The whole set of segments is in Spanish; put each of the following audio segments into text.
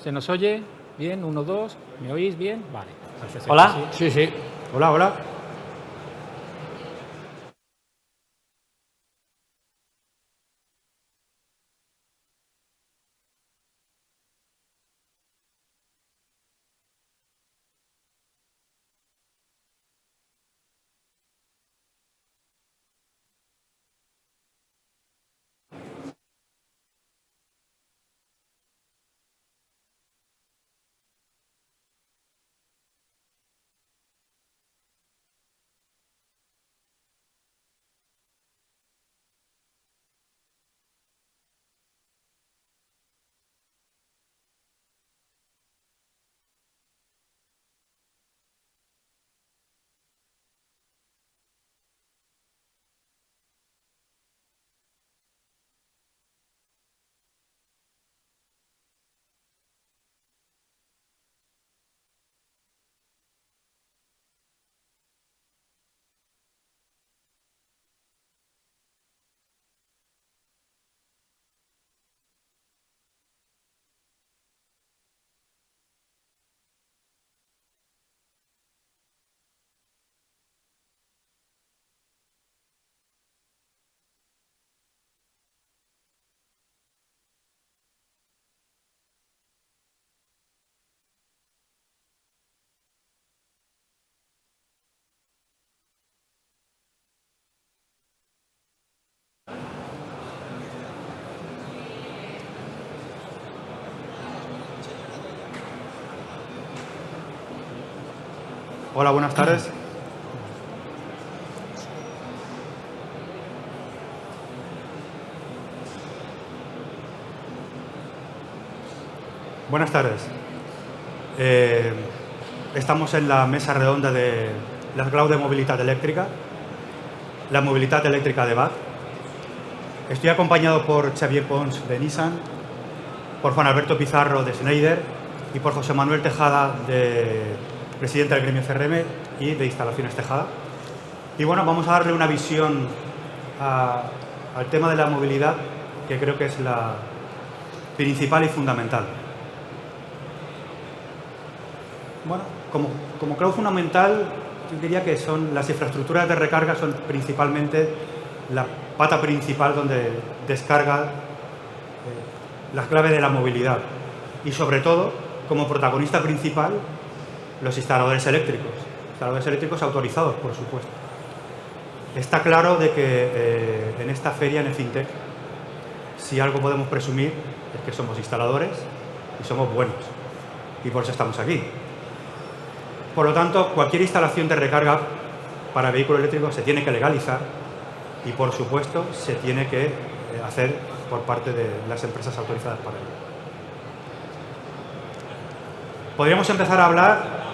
¿Se nos oye? Bien, 1, 2. ¿Me oís bien? Vale. Perfecto. Hola. Sí, sí. Hola, hola. Hola, buenas tardes. Buenas tardes. Estamos en la mesa redonda de la clau de mobilitat elèctrica, la mobilitat elèctrica de BAT. Estoy acompañado por Xavier Pons de Nissan, por Juan Alberto Pizarro de Schneider y por José Manuel Tejada, presidente del gremio CRM y de Instalaciones Tejada. Y bueno, vamos a darle una visión al tema de la movilidad, que creo que es la principal y fundamental. Bueno, como clau fundamental, yo diría que son las infraestructuras de recarga, son principalmente la pata principal donde descarga las claves de la movilidad. Y sobre todo, como protagonista principal, los instaladores eléctricos autorizados, por supuesto. Está claro de que en esta feria, en el FinTech, si algo podemos presumir es que somos instaladores y somos buenos. Y por eso estamos aquí. Por lo tanto, cualquier instalación de recarga para vehículo eléctrico se tiene que legalizar y, por supuesto, se tiene que hacer por parte de las empresas autorizadas para ello. Podríamos empezar a hablar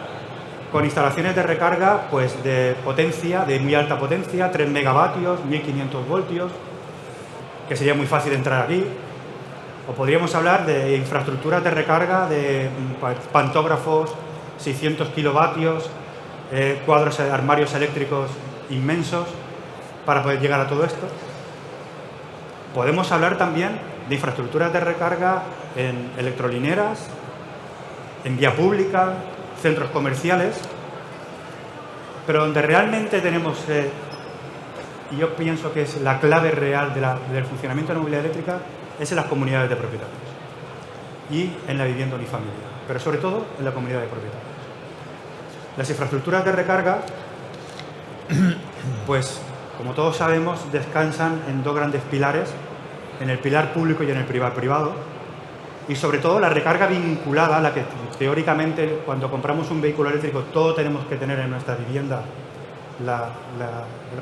con instalaciones de recarga pues de potencia, de muy alta potencia, 3 megavatios, 1500 voltios, que sería muy fácil entrar aquí. O podríamos hablar de infraestructuras de recarga de pantógrafos, 600 kilovatios, cuadros, armarios eléctricos inmensos para poder llegar a todo esto. Podemos hablar también de infraestructuras de recarga en electrolineras, en vía pública, centros comerciales, pero donde realmente tenemos, y yo pienso que es la clave real del funcionamiento de la movilidad eléctrica, es en las comunidades de propietarios y en la vivienda unifamiliar, pero sobre todo en la comunidad de propietarios. Las infraestructuras de recarga, pues como todos sabemos, descansan en dos grandes pilares, en el pilar público y en el privado, y sobre todo la recarga vinculada, la que teóricamente cuando compramos un vehículo eléctrico todos tenemos que tener en nuestra vivienda la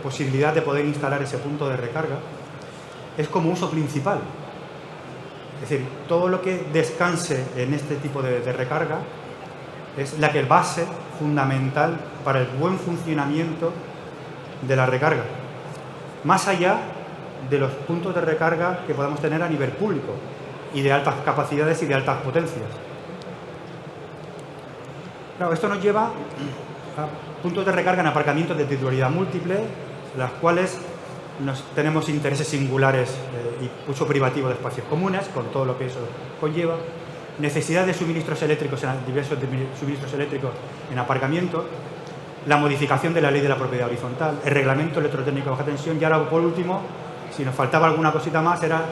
posibilidad de poder instalar ese punto de recarga, es como uso principal. Es decir, todo lo que descanse en este tipo de recarga es la que base fundamental para el buen funcionamiento de la recarga, más allá de los puntos de recarga que podamos tener a nivel público y de altas capacidades y de altas potencias. Claro, esto nos lleva a puntos de recarga en aparcamientos de titularidad múltiple, las cuales tenemos intereses singulares y uso privativo de espacios comunes, con todo lo que eso conlleva, necesidad de suministros eléctricos, diversos suministros eléctricos en aparcamientos, la modificación de la ley de la propiedad horizontal, el reglamento electrotécnico de baja tensión y ahora, por último, si nos faltaba alguna cosita más, era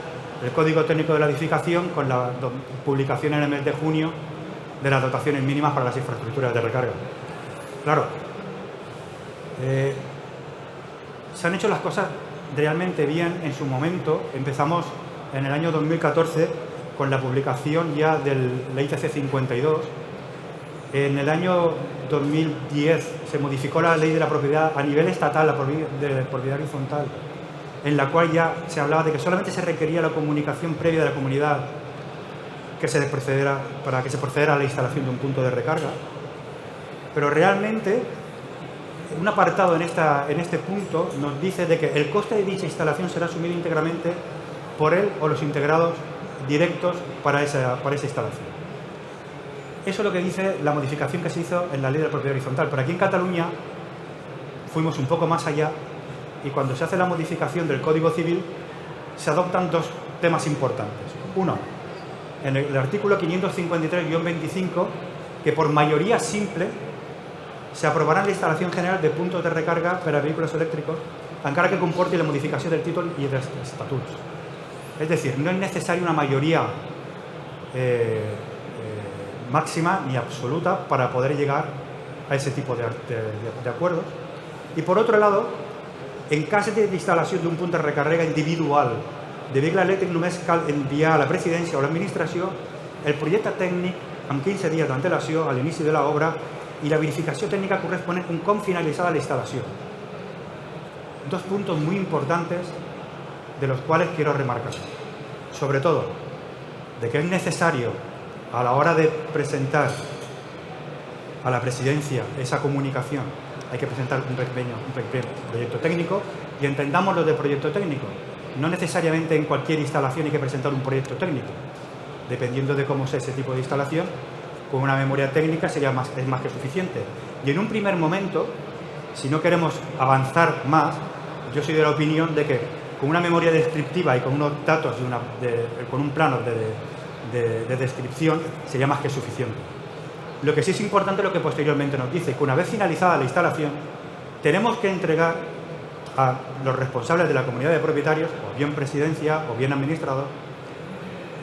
el Código Técnico de la Edificación con la publicación en el mes de junio de las dotaciones mínimas para las infraestructuras de recarga. Claro, se han hecho las cosas realmente bien en su momento. Empezamos en el año 2014 con la publicación ya de la ITC 52. En el año 2010 se modificó la ley de la propiedad a nivel estatal, la de propiedad horizontal, en la cual ya se hablaba de que solamente se requería la comunicación previa de la comunidad para que se procediera a la instalación de un punto de recarga. Pero realmente, un apartado en este punto nos dice de que el coste de dicha instalación será asumido íntegramente por él o los integrados directos para esa instalación. Eso es lo que dice la modificación que se hizo en la ley de la propiedad horizontal. Pero aquí en Cataluña fuimos un poco más allá y cuando se hace la modificación del Código Civil se adoptan dos temas importantes. Uno, en el artículo 553-25, que por mayoría simple se aprobará la instalación general de puntos de recarga para vehículos eléctricos, aunque que comporte la modificación del título y de estatutos. Es decir, no es necesaria una mayoría máxima ni absoluta para poder llegar a ese tipo de acuerdos. Y por otro lado, en caso de instalació d'un punt de recarga individual de vehicle elèctric només cal enviar a la presidència o l'administració el projecte tècnic amb 15 dies d'antelació a l'inici de l'obra y la verificació tècnica corresponent en com finalizada la instalación. Dos puntos muy importantes de los cuales quiero remarcar. Sobre todo, de que es necesario a la hora de presentar a la presidencia esa comunicación, hay que presentar un pequeño proyecto técnico y entendamos lo de proyecto técnico. No necesariamente en cualquier instalación hay que presentar un proyecto técnico. Dependiendo de cómo sea ese tipo de instalación, con una memoria técnica es más que suficiente. Y en un primer momento, si no queremos avanzar más, yo soy de la opinión de que con una memoria descriptiva y con unos datos, con un plano de descripción, sería más que suficiente. Lo que sí es importante es lo que posteriormente nos dice, que una vez finalizada la instalación, tenemos que entregar a los responsables de la comunidad de propietarios, o bien presidencia o bien administrador,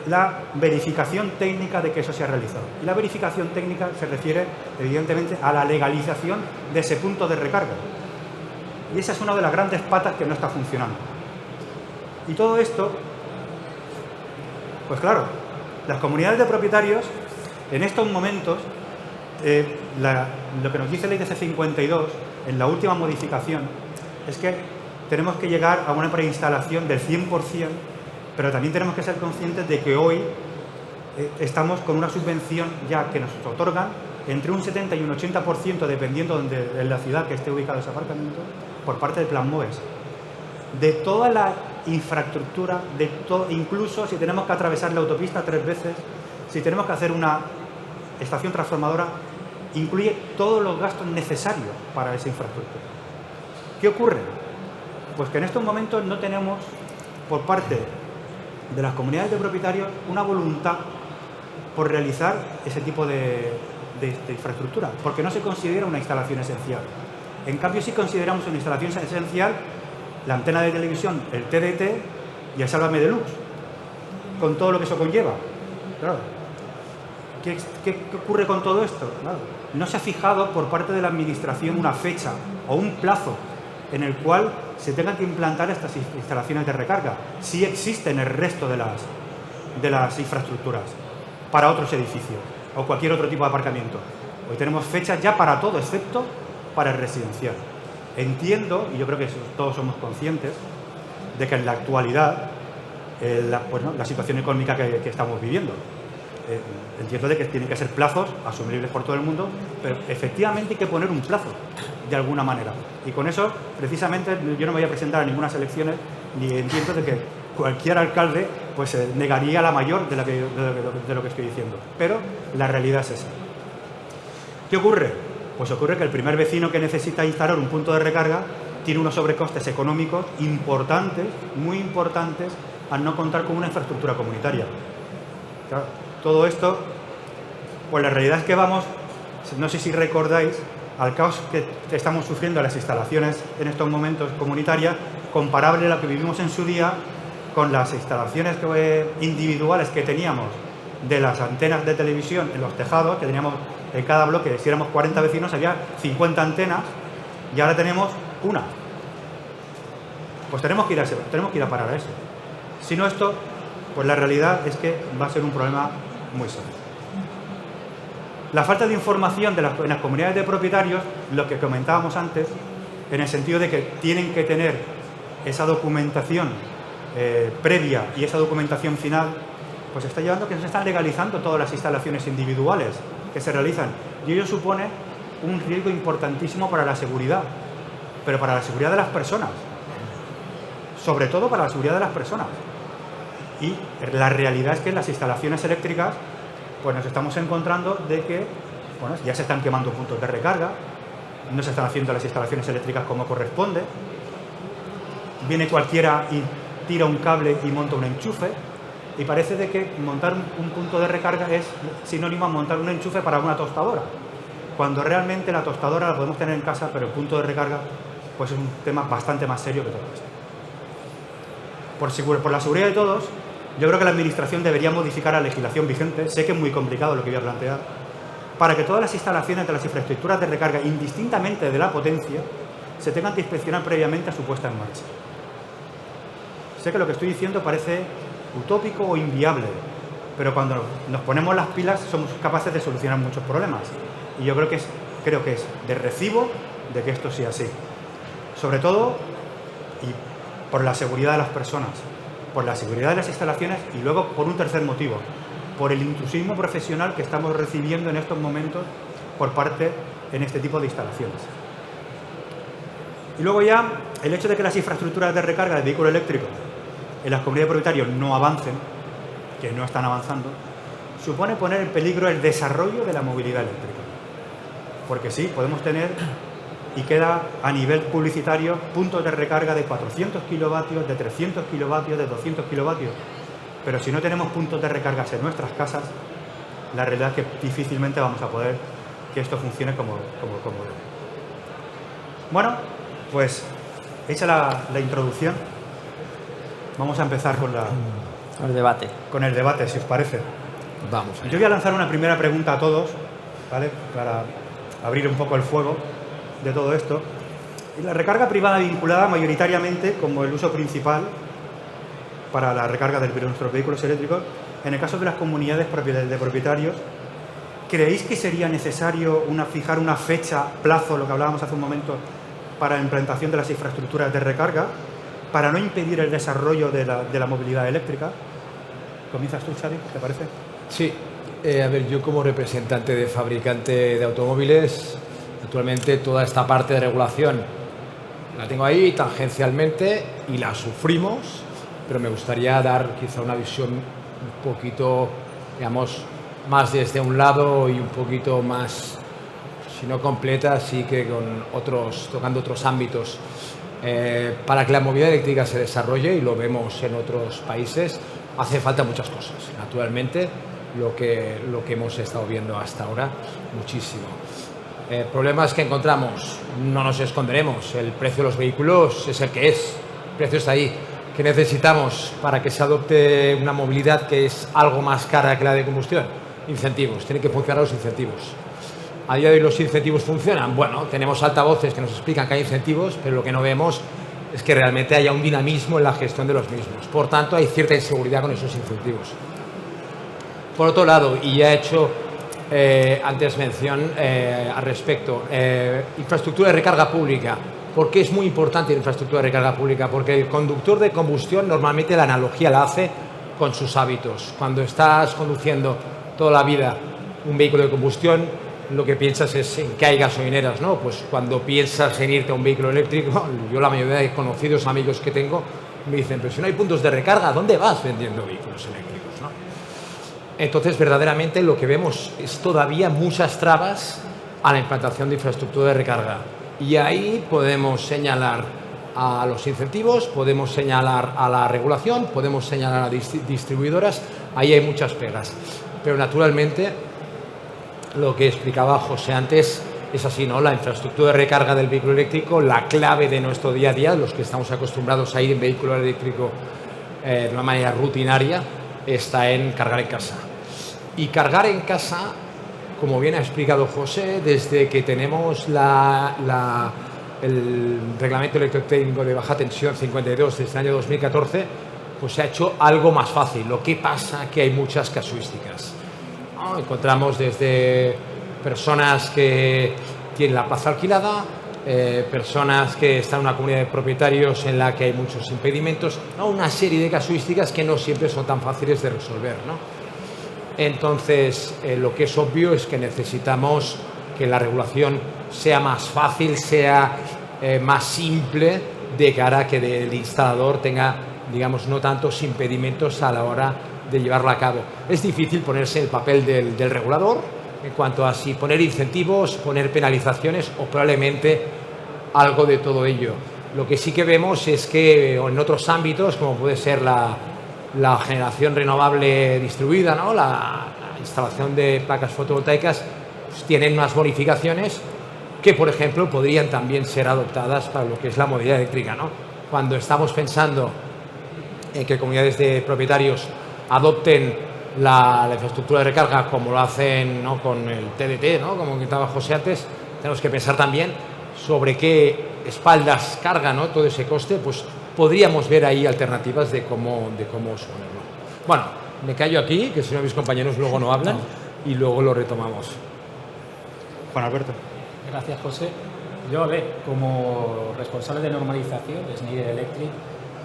la verificación técnica de que eso se ha realizado. Y la verificación técnica se refiere, evidentemente, a la legalización de ese punto de recarga. Y esa es una de las grandes patas que no está funcionando. Y todo esto, pues claro, las comunidades de propietarios, en estos momentos, lo que nos dice la ITC 52, en la última modificación, es que tenemos que llegar a una preinstalación del 100%, pero también tenemos que ser conscientes de que hoy estamos con una subvención ya que nos otorgan entre un 70 y un 80%, dependiendo de la ciudad que esté ubicado ese aparcamiento, por parte del Plan MOVES. De toda la infraestructura, incluso si tenemos que atravesar la autopista 3 veces, si tenemos que hacer una estación transformadora, incluye todos los gastos necesarios para esa infraestructura. ¿Qué ocurre? Pues que en estos momentos no tenemos, por parte de las comunidades de propietarios, una voluntad por realizar ese tipo de infraestructura, porque no se considera una instalación esencial. En cambio, sí consideramos una instalación esencial la antena de televisión, el TDT y el Sálvame Deluxe, con todo lo que eso conlleva. Claro. ¿Qué ocurre con todo esto? Claro. No se ha fijado por parte de la administración una fecha o un plazo en el cual se tengan que implantar estas instalaciones de recarga. Sí existen el resto de las infraestructuras para otros edificios o cualquier otro tipo de aparcamiento. Hoy tenemos fechas ya para todo, excepto para el residencial. Entiendo, y yo creo que todos somos conscientes, de que en la actualidad, la situación económica que estamos viviendo, entiendo de que tienen que ser plazos asumibles por todo el mundo, pero efectivamente hay que poner un plazo, de alguna manera. Y con eso, precisamente, yo no me voy a presentar a ninguna elecciones, ni entiendo de que cualquier alcalde pues negaría la mayor de lo que estoy diciendo. Pero la realidad es esa. ¿Qué ocurre? Pues ocurre que el primer vecino que necesita instalar un punto de recarga tiene unos sobrecostes económicos importantes, muy importantes, al no contar con una infraestructura comunitaria. Claro, todo esto Pues la realidad es que vamos, no sé si recordáis, al caos que estamos sufriendo en las instalaciones en estos momentos comunitarias, comparable a lo que vivimos en su día con las instalaciones individuales que teníamos de las antenas de televisión en los tejados, que teníamos en cada bloque, si éramos 40 vecinos, había 50 antenas, y ahora tenemos una. Pues tenemos que ir a parar a eso. Si no esto, pues la realidad es que va a ser un problema muy serio. La falta de información en las comunidades de propietarios, lo que comentábamos antes, en el sentido de que tienen que tener esa documentación previa y esa documentación final, pues está llevando a que se están legalizando todas las instalaciones individuales que se realizan. Y ello supone un riesgo importantísimo para la seguridad, pero para la seguridad de las personas. Sobre todo para la seguridad de las personas. Y la realidad es que en las instalaciones eléctricas pues nos estamos encontrando de que bueno, ya se están quemando puntos de recarga, no se están haciendo las instalaciones eléctricas como corresponde, viene cualquiera y tira un cable y monta un enchufe, y parece de que montar un punto de recarga es sinónimo a montar un enchufe para una tostadora, cuando realmente la tostadora la podemos tener en casa, pero el punto de recarga pues es un tema bastante más serio que todo esto. Por la seguridad de todos, yo creo que la Administración debería modificar la legislación vigente, sé que es muy complicado lo que voy a plantear, para que todas las instalaciones de las infraestructuras de recarga, indistintamente de la potencia, se tengan que inspeccionar previamente a su puesta en marcha. Sé que lo que estoy diciendo parece utópico o inviable, pero cuando nos ponemos las pilas somos capaces de solucionar muchos problemas. Y yo creo que es de recibo de que esto sea así. Sobre todo, y por la seguridad de las personas, por la seguridad de las instalaciones y luego por un tercer motivo, por el intrusismo profesional que estamos recibiendo en estos momentos por parte en este tipo de instalaciones. Y luego ya, el hecho de que las infraestructuras de recarga de vehículo eléctrico en las comunidades de propietarios no avancen, que no están avanzando, supone poner en peligro el desarrollo de la movilidad eléctrica. Porque sí, podemos tener, y queda a nivel publicitario, puntos de recarga de 400 kilovatios, de 300 kilovatios, de 200 kilovatios. Pero si no tenemos puntos de recargas en nuestras casas, la realidad es que difícilmente vamos a poder que esto funcione como debe. Bueno, pues hecha la introducción, vamos a empezar con el debate, si os parece. Vamos allá. Yo voy a lanzar una primera pregunta a todos, ¿vale? Para abrir un poco el fuego de todo esto. Y la recarga privada vinculada mayoritariamente como el uso principal para la recarga de nuestros vehículos eléctricos, en el caso de las comunidades de propietarios, ¿creéis que sería necesario fijar una fecha, plazo, lo que hablábamos hace un momento, para la implantación de las infraestructuras de recarga, para no impedir el desarrollo de la movilidad eléctrica? ¿Comienzas tú, Xavi, te parece? Sí. A ver, yo como representante de fabricante de automóviles, actualmente toda esta parte de regulación la tengo ahí tangencialmente y la sufrimos, pero me gustaría dar quizá una visión un poquito, digamos, más desde un lado y un poquito más, si no completa, sí que tocando otros ámbitos. Para que la movilidad eléctrica se desarrolle, y lo vemos en otros países, hace falta muchas cosas. Naturalmente, lo que hemos estado viendo hasta ahora, muchísimo. Problemas que encontramos, no nos esconderemos, el precio de los vehículos es el que es, el precio está ahí. ¿Qué necesitamos para que se adopte una movilidad que es algo más cara que la de combustión? Incentivos, tienen que funcionar los incentivos. ¿A día de hoy los incentivos funcionan? Bueno, tenemos altavoces que nos explican que hay incentivos, pero lo que no vemos es que realmente haya un dinamismo en la gestión de los mismos. Por tanto, hay cierta inseguridad con esos incentivos. Por otro lado, y ya he hecho antes mención al respecto, infraestructura de recarga pública. ¿Por qué es muy importante la infraestructura de recarga pública? Porque el conductor de combustión normalmente la analogía la hace con sus hábitos. Cuando estás conduciendo toda la vida un vehículo de combustión, lo que piensas es en que hay gasolineras, ¿no? Pues cuando piensas en irte a un vehículo eléctrico, yo la mayoría de conocidos, amigos que tengo, me dicen, pero si no hay puntos de recarga, ¿dónde vas vendiendo vehículos eléctricos, no? Entonces, verdaderamente lo que vemos es todavía muchas trabas a la implantación de infraestructura de recarga. Y ahí podemos señalar a los incentivos, podemos señalar a la regulación, podemos señalar a distribuidoras, ahí hay muchas pegas. Pero naturalmente lo que explicaba José antes es así, ¿no? La infraestructura de recarga del vehículo eléctrico, la clave de nuestro día a día, los que estamos acostumbrados a ir en vehículo eléctrico de una manera rutinaria, está en cargar en casa. Y cargar en casa, como bien ha explicado José, desde que tenemos el reglamento electrotécnico de baja tensión 52 desde el año 2014, pues se ha hecho algo más fácil. Lo que pasa que hay muchas casuísticas, ¿no? Encontramos desde personas que tienen la plaza alquilada, personas que están en una comunidad de propietarios en la que hay muchos impedimentos, ¿no? Una serie de casuísticas que no siempre son tan fáciles de resolver, ¿no? Entonces, lo que es obvio es que necesitamos que la regulación sea más fácil, sea más simple, de cara a que el instalador tenga, digamos, no tantos impedimentos a la hora de llevarla a cabo. Es difícil ponerse el papel del regulador en cuanto a si poner incentivos, poner penalizaciones o probablemente algo de todo ello. Lo que sí que vemos es que en otros ámbitos, como puede ser la generación renovable distribuida, ¿no? La instalación de placas fotovoltaicas, pues tienen unas bonificaciones que, por ejemplo, podrían también ser adoptadas para lo que es la movilidad eléctrica, ¿no? Cuando estamos pensando en que comunidades de propietarios adopten la infraestructura de recarga como lo hacen, ¿no? Con el TDT, ¿no? Como comentaba José antes, tenemos que pensar también sobre qué espaldas carga, ¿no? Todo ese coste, pues podríamos ver ahí alternativas de cómo suponerlo. Bueno, me callo aquí, que si no mis compañeros luego no hablan, y luego lo retomamos. Juan Alberto. Gracias, José. Yo, a ver, como responsable de normalización de Schneider Electric,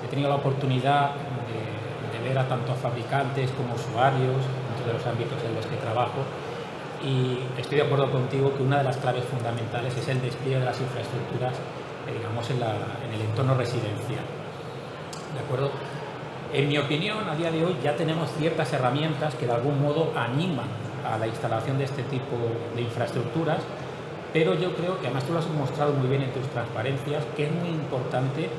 he tenido la oportunidad de ver a tanto fabricantes como usuarios dentro de los ámbitos en los que trabajo, y estoy de acuerdo contigo que una de las claves fundamentales es el despliegue de las infraestructuras, digamos, en el entorno residencial. ¿De acuerdo? En mi opinión, a día de hoy ya tenemos ciertas herramientas que de algún modo animan a la instalación de este tipo de infraestructuras, pero yo creo que, además tú lo has mostrado muy bien en tus transparencias, que es muy importante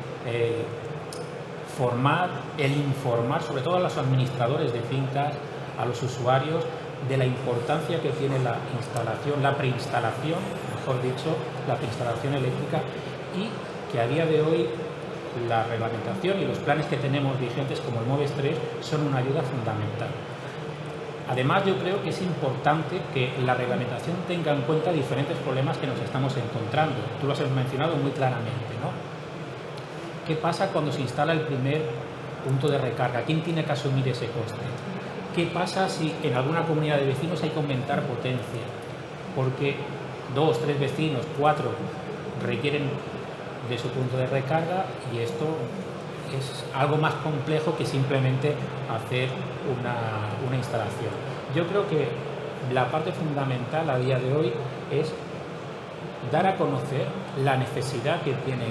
informar sobre todo a los administradores de fincas, a los usuarios, de la importancia que tiene la instalación, la preinstalación, mejor dicho, la preinstalación eléctrica, y que a día de hoy la reglamentación y los planes que tenemos vigentes como el MOVES 3 son una ayuda fundamental. Además, yo creo que es importante que la reglamentación tenga en cuenta diferentes problemas que nos estamos encontrando. Tú los has mencionado muy claramente, ¿no? ¿Qué pasa cuando se instala el primer punto de recarga? ¿Quién tiene que asumir ese coste? ¿Qué pasa si en alguna comunidad de vecinos hay que aumentar potencia? Porque 2, 3 vecinos, 4 requieren de su punto de recarga, y esto es algo más complejo que simplemente hacer una instalación. Yo creo que la parte fundamental a día de hoy es dar a conocer la necesidad que tiene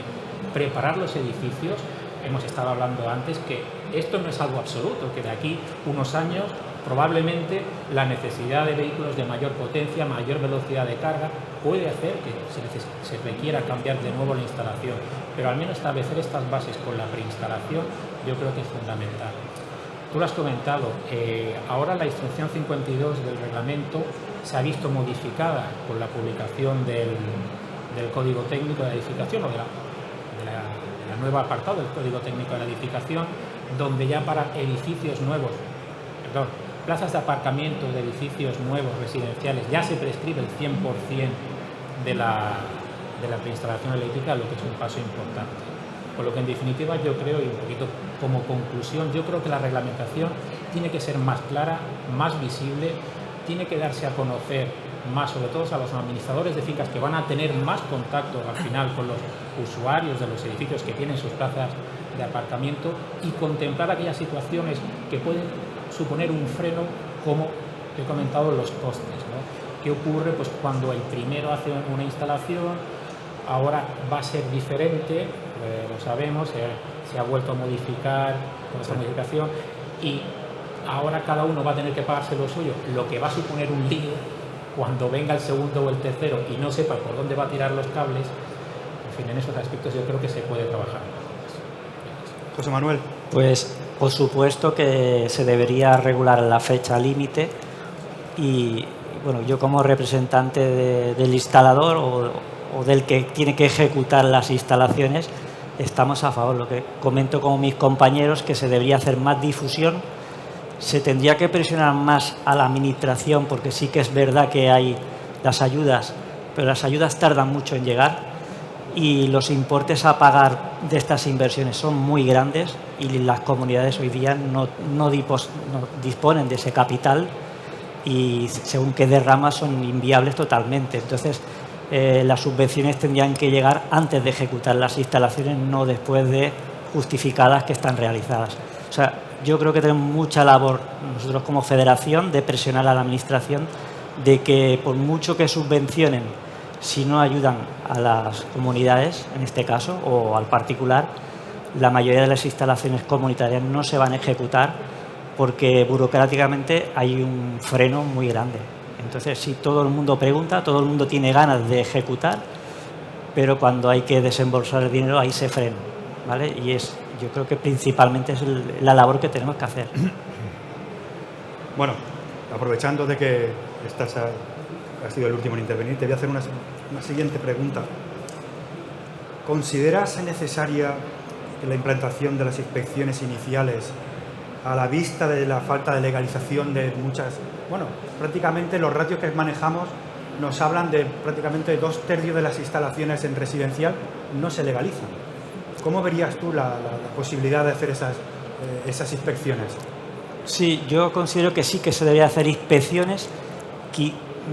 preparar los edificios. Hemos estado hablando antes que esto no es algo absoluto, que de aquí unos años probablemente la necesidad de vehículos de mayor potencia, mayor velocidad de carga, puede hacer que se requiera cambiar de nuevo la instalación, pero al menos establecer estas bases con la preinstalación yo creo que es fundamental. Tú lo has comentado, ahora la instrucción 52 del reglamento se ha visto modificada con la publicación del Código Técnico de la Edificación, o de la nueva apartado del Código Técnico de la Edificación, donde ya para edificios nuevos, plazas de aparcamiento de edificios nuevos residenciales, ya se prescribe el 100% de la preinstalación eléctrica, lo que es un paso importante. Por lo que, en definitiva, yo creo, y un poquito como conclusión, yo creo que la reglamentación tiene que ser más clara, más visible, tiene que darse a conocer más, sobre todo a los administradores de fincas, que van a tener más contacto al final con los usuarios de los edificios que tienen sus plazas de aparcamiento, y contemplar aquellas situaciones que pueden suponer un freno, como he comentado, los costes, ¿no? ¿Qué ocurre pues cuando el primero hace una instalación? Ahora va a ser diferente, lo sabemos, se ha vuelto a modificar con esta modificación, y ahora cada uno va a tener que pagarse lo suyo, lo que va a suponer un lío cuando venga el segundo o el tercero y no sepa por dónde va a tirar los cables. En fin, en esos aspectos yo creo que se puede trabajar. José Manuel. Pues por supuesto que se debería regular la fecha límite, y bueno, yo como representante del instalador o del que tiene que ejecutar las instalaciones, estamos a favor. Lo que comento con mis compañeros, que se debería hacer más difusión, se tendría que presionar más a la administración, porque sí que es verdad que hay las ayudas, pero las ayudas tardan mucho en llegar y los importes a pagar de estas inversiones son muy grandes y las comunidades hoy día no disponen de ese capital y según qué derramas son inviables totalmente. Entonces, las subvenciones tendrían que llegar antes de ejecutar las instalaciones, no después de justificadas que están realizadas. O sea, yo creo que tenemos mucha labor nosotros como federación de presionar a la administración de que por mucho que subvencionen, si no ayudan a las comunidades, en este caso, o al particular, la mayoría de las instalaciones comunitarias no se van a ejecutar porque burocráticamente hay un freno muy grande. Entonces, si todo el mundo pregunta, todo el mundo tiene ganas de ejecutar, pero cuando hay que desembolsar el dinero, ahí se frena, ¿vale? Y yo creo que principalmente es la labor que tenemos que hacer. Bueno, aprovechando de que has sido el último en intervenir, te voy a hacer una siguiente pregunta. ¿Consideras necesaria la implantación de las inspecciones iniciales a la vista de la falta de legalización de muchas? Bueno, prácticamente los ratios que manejamos nos hablan de prácticamente 2/3 de las instalaciones en residencial no se legalizan. ¿Cómo verías tú la posibilidad de hacer esas inspecciones? Sí, yo considero que sí que se debería hacer inspecciones,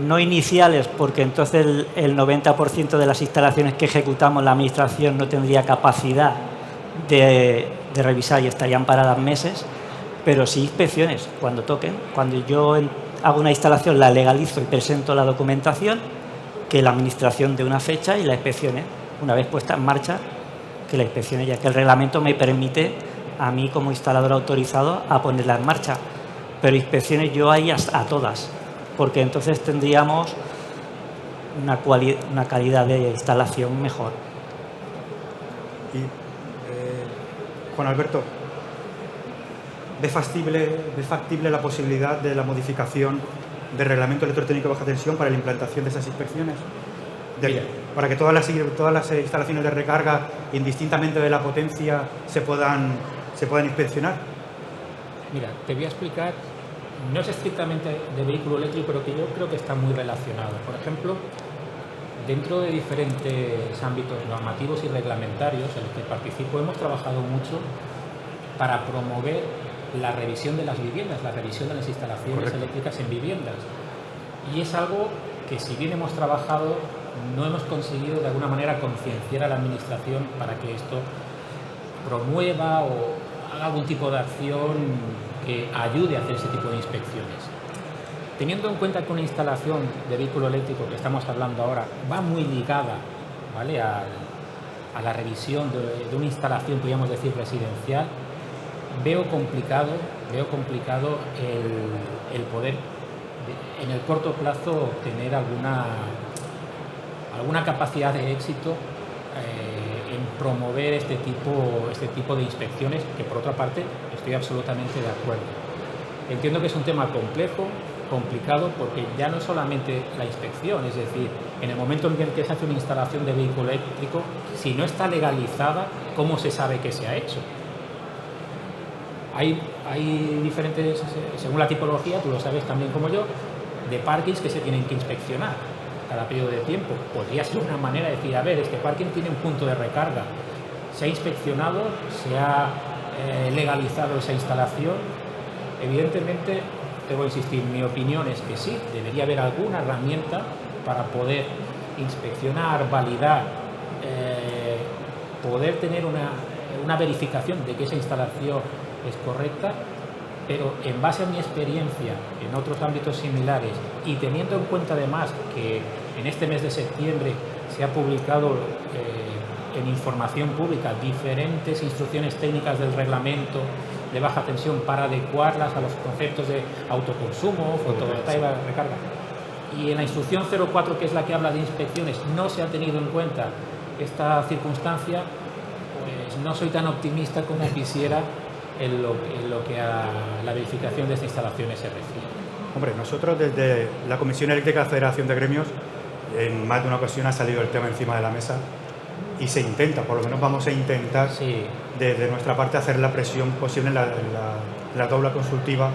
no iniciales, porque entonces el 90% de las instalaciones que ejecutamos la administración no tendría capacidad de revisar y estarían paradas meses, pero sí inspecciones cuando toquen. Cuando yo hago una instalación, la legalizo y presento la documentación, que la administración dé una fecha y la inspeccione. Una vez puesta en marcha, que la inspeccione, ya que el reglamento me permite a mí como instalador autorizado a ponerla en marcha. Pero inspecciones yo ahí a todas, porque entonces tendríamos una calidad de instalación mejor. Y Juan Alberto, ¿ves factible la posibilidad de la modificación del reglamento electrotécnico de baja tensión para la implantación de esas inspecciones? Para que todas las instalaciones de recarga, indistintamente de la potencia, se puedan inspeccionar. Mira, te voy a explicar, no es estrictamente de vehículo eléctrico, pero que yo creo que está muy relacionado. Por ejemplo, dentro de diferentes ámbitos normativos y reglamentarios en los que participo, hemos trabajado mucho para promover la revisión de las viviendas, la revisión de las instalaciones eléctricas en viviendas. Y es algo que, si bien hemos trabajado, no hemos conseguido de alguna manera concienciar a la administración para que esto promueva o haga algún tipo de acción que ayude a hacer ese tipo de inspecciones. Teniendo en cuenta que una instalación de vehículo eléctrico que estamos hablando ahora va muy ligada, ¿vale?, a la revisión de una instalación, podríamos decir, residencial, veo complicado el poder en el corto plazo tener alguna capacidad de éxito en promover este tipo de inspecciones, que por otra parte estoy absolutamente de acuerdo. Entiendo que es un tema complicado, porque ya no solamente la inspección, es decir, en el momento en el que se hace una instalación de vehículo eléctrico, si no está legalizada, ¿cómo se sabe que se ha hecho? Hay diferentes, según la tipología, tú lo sabes también como yo, de parkings que se tienen que inspeccionar cada periodo de tiempo. Podría ser una manera de decir, a ver, este parking tiene un punto de recarga, se ha inspeccionado, se ha legalizado esa instalación. Evidentemente, debo insistir, mi opinión es que sí, debería haber alguna herramienta para poder inspeccionar, validar, poder tener una verificación de que esa instalación es correcta, pero en base a mi experiencia en otros ámbitos similares y teniendo en cuenta además que en este mes de septiembre se ha publicado en información pública diferentes instrucciones técnicas del reglamento de baja tensión para adecuarlas a los conceptos de autoconsumo, fotovoltaica, recarga, y en la instrucción 04, que es la que habla de inspecciones, no se ha tenido en cuenta esta circunstancia, pues no soy tan optimista como quisiera en lo que a la verificación de estas instalaciones se refiere. Hombre, nosotros desde la Comisión Eléctrica de la Federación de Gremios, en más de una ocasión ha salido el tema encima de la mesa y se intenta, por lo menos vamos a intentar Sí. desde nuestra parte hacer la presión posible en la tabla consultiva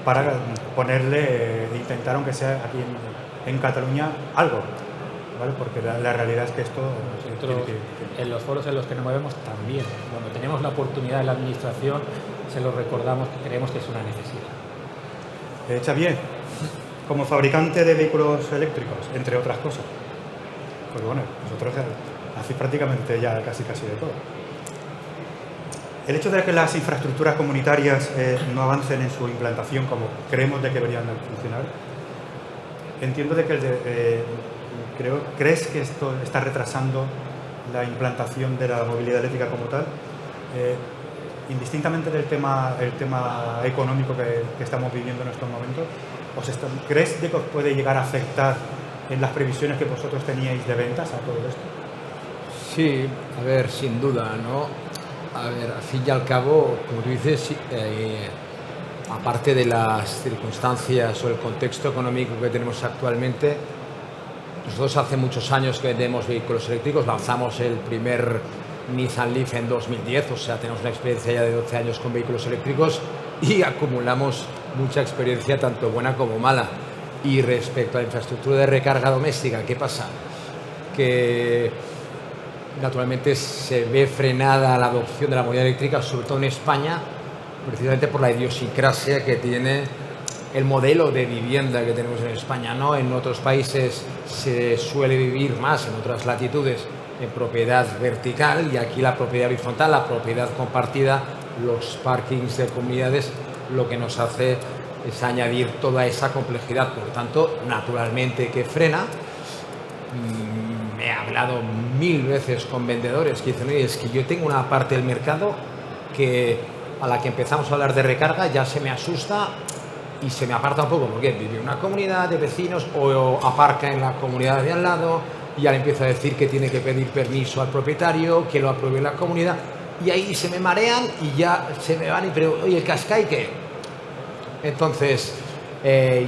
para ponerle, intentar aunque sea aquí en Cataluña algo, ¿vale? Porque la realidad es que esto Nosotros, en los foros en los que nos movemos también, cuando tenemos la oportunidad en la administración, se lo recordamos que creemos que es una necesidad. Xavier, como fabricante de vehículos eléctricos, entre otras cosas, pues bueno, vosotros hacéis prácticamente ya casi de todo. El hecho de que las infraestructuras comunitarias no avancen en su implantación como creemos de que deberían funcionar, entiendo de que ¿crees que esto está retrasando la implantación de la movilidad eléctrica como tal? Indistintamente del tema económico que estamos viviendo en estos momentos, ¿crees de que os puede llegar a afectar en las previsiones que vosotros teníais de ventas a todo esto? Sí, a ver, sin duda, ¿no? A ver, al fin y al cabo, como tú dices, aparte de las circunstancias o el contexto económico que tenemos actualmente, nosotros hace muchos años que vendemos vehículos eléctricos, lanzamos el primer Nissan Leaf en 2010, o sea, tenemos una experiencia ya de 12 años con vehículos eléctricos y acumulamos mucha experiencia, tanto buena como mala. Y respecto a la infraestructura de recarga doméstica, ¿qué pasa? Que naturalmente se ve frenada la adopción de la movilidad eléctrica, sobre todo en España, precisamente por la idiosincrasia que tiene el modelo de vivienda que tenemos en España, ¿no? En otros países se suele vivir más, en otras latitudes, en propiedad vertical, y aquí la propiedad horizontal, la propiedad compartida, los parkings de comunidades, lo que nos hace es añadir toda esa complejidad. Por lo tanto, naturalmente que frena. He hablado 1000 veces con vendedores que dicen, oye, es que yo tengo una parte del mercado que a la que empezamos a hablar de recarga ya se me asusta y se me aparta un poco, porque vive en una comunidad de vecinos o aparca en la comunidad de al lado y ya le empiezo a decir que tiene que pedir permiso al propietario, que lo apruebe la comunidad, y ahí se me marean y ya se me van y preguntan, oye, ¿el Qashqai qué? Entonces,